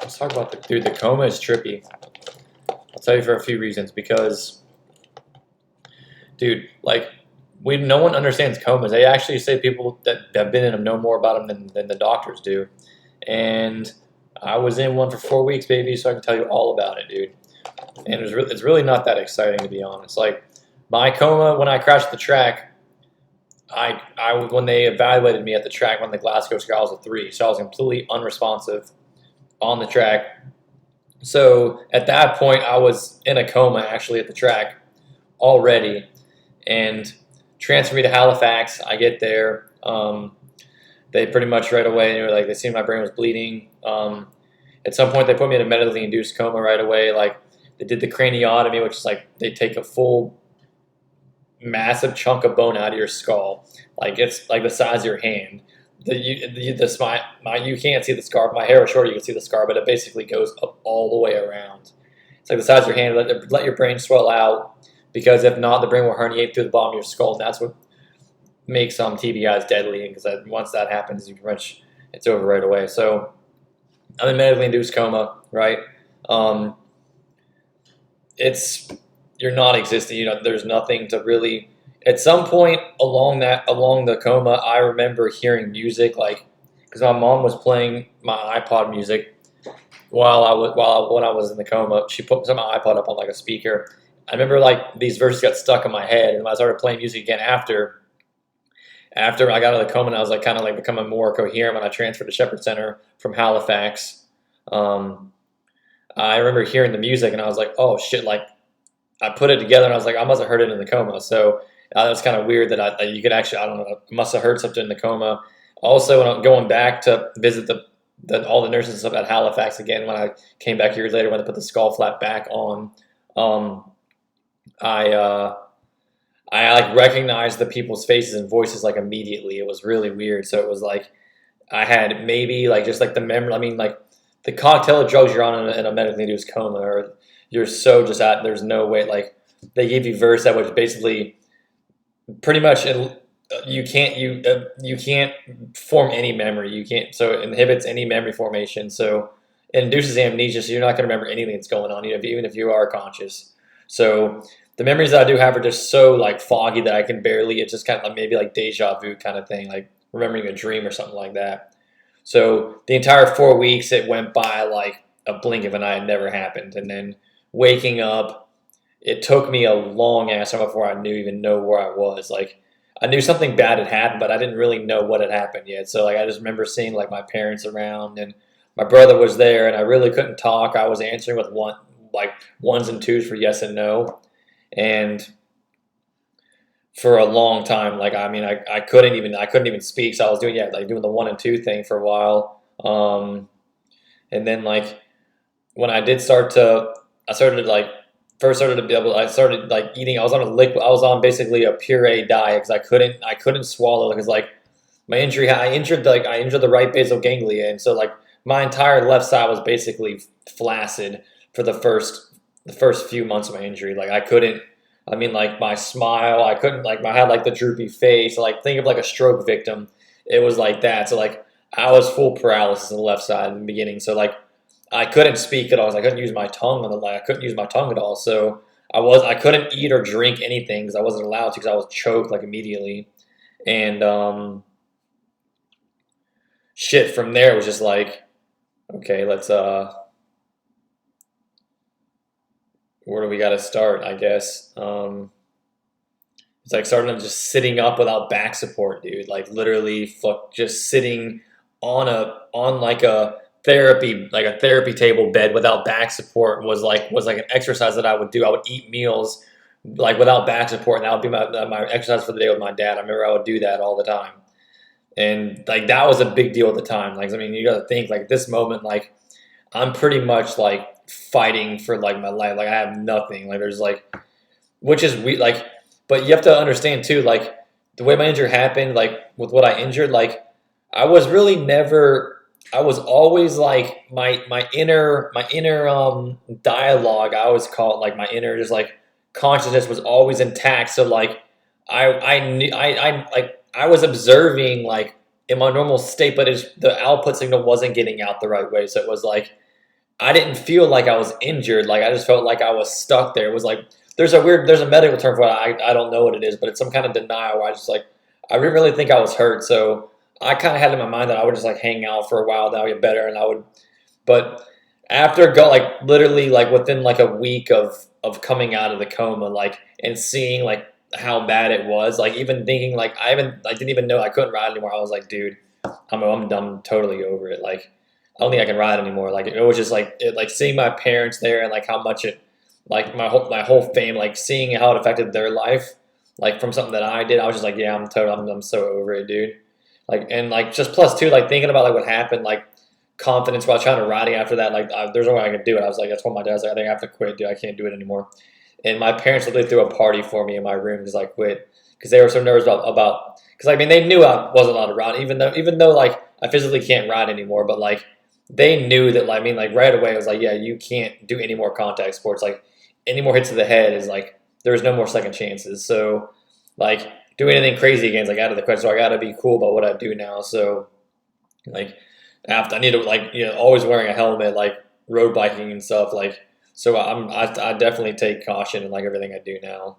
Let's talk about the coma is trippy. I'll tell you for a few reasons because, dude, like no one understands comas. They actually say people that have been in them know more about them than the doctors do. And I was in one for 4 weeks, baby, so I can tell you all about it, dude. And it's really not that exciting, to be honest. Like my coma when I crashed the track, when they evaluated me at the track on the Glasgow scale, I was a 3, so I was completely unresponsive on the track. So at that point, I was in a coma actually at the track already, and transfer me to Halifax. I get there. They pretty much right away, like they seen my brain was bleeding. At some point, they put me in a medically induced coma right away. Like they did the craniotomy, which is like they take a full massive chunk of bone out of your skull, like it's like the size of your hand. You can't see the scar. My hair was shorter, you can see the scar, but it basically goes up all the way around. It's like the size of your hand. Let your brain swell out, because if not, the brain will herniate through the bottom of your skull, and that's what makes TBIs deadly. Because once that happens, you pretty much it's over right away. So I'm in medically induced coma, right? It's you're not existing. There's nothing to really. At some point along the coma, I remember hearing music, like because my mom was playing my iPod music when I was in the coma. She put some of my iPod up on like a speaker. I remember like these verses got stuck in my head, and I started playing music again after I got out of the coma, and I was like kind of like becoming more coherent when I transferred to Shepherd Center from Halifax. I remember hearing the music, and I was like, oh shit, like I put it together, and I was like, I must have heard it in the coma. So that was kind of weird that you could actually, I don't know, I must have heard something in the coma. Also, when I'm going back to visit all the nurses and stuff at Halifax again, when I came back years later, when they put the skull flap back on, I like recognized the people's faces and voices like immediately. It was really weird. So it was like I had maybe like just like the memory. I mean, like the cocktail of drugs you're on in a medically induced coma, or you're so just at there's no way. Like they gave you Versed, which basically pretty much you can't form any memory. You can't, so it inhibits any memory formation. So it induces amnesia. So you're not going to remember anything that's going on, even if you are conscious. So the memories that I do have are just so like foggy that I can barely. It's just kind of like maybe like deja vu kind of thing, like remembering a dream or something like that. So the entire 4 weeks it went by like a blink of an eye. It never happened, and then waking up, it took me a long ass time before I even know where I was. Like I knew something bad had happened, but I didn't really know what had happened yet. So like I just remember seeing like my parents around, and my brother was there, and I really couldn't talk. I was answering with ones and twos for yes and no, and for a long time, like I mean, I couldn't even speak. So I was doing doing the 1 and 2 thing for a while, and then like when I started like first started to be able. I started like eating. I was on a liquid. I was on basically a puree diet because I couldn't swallow because like my injury. I injured the right basal ganglia, and so like my entire left side was basically flaccid for the first few months of my injury. Like I couldn't. I mean, like my smile, I couldn't like I had like the droopy face. Like think of like a stroke victim. It was like that. So like I was full paralysis on the left side in the beginning. So like I couldn't speak at all. I couldn't use my tongue I couldn't use my tongue at all. So I couldn't eat or drink anything because I wasn't allowed to because I was choked like immediately. And shit from there was just like, okay, let's where do we got to start? I guess it's like starting to just sitting up without back support, dude. Like literally, just sitting on like a therapy table bed without back support was like an exercise that I would do. I would eat meals like without back support, and that would be my exercise for the day with my dad. I remember I would do that all the time, and like that was a big deal at the time. Like I mean, you got to think like this moment, like I'm pretty much like fighting for like my life. Like I have nothing. Like there's like, which is weird. Like, but you have to understand too. Like the way my injury happened, like with what I injured, like I was really never. I was always like my inner dialogue. I always call it like my inner just like consciousness was always intact. So like I was observing like in my normal state, but the output signal wasn't getting out the right way. So it was like I didn't feel like I was injured. Like I just felt like I was stuck there. It was like there's a medical term for it. I don't know what it is, but it's some kind of denial where I just like I didn't really think I was hurt. So I kind of had in my mind that I would just like hang out for a while, that I would get better, and I would. But after go like literally like within like a week of coming out of the coma, like and seeing like how bad it was, like even thinking like I didn't even know I couldn't ride anymore. I was like, dude, I'm totally over it. Like I don't think I can ride anymore. Like it was just like like seeing my parents there and like how much it like my whole family, like seeing how it affected their life, like from something that I did. I was just like, yeah, I'm so over it, dude. Like and like just plus two, like thinking about like what happened, like confidence while trying to riding after that. Like there's no way I could do it. I was like, I told my dad, I was like, I think I have to quit, dude. I can't do it anymore. And my parents literally threw a party for me in my room because I quit because they were so nervous about because I mean they knew I wasn't allowed to ride even though like I physically can't ride anymore, but like they knew that like I mean like right away it was like, yeah, you can't do any more contact sports. Like any more hits to the head is like there's no more second chances. So like do anything crazy again is like out of the question. So I got to be cool about what I do now. So like after I need to like always wearing a helmet, like road biking and stuff. Like so I definitely take caution in like everything I do now.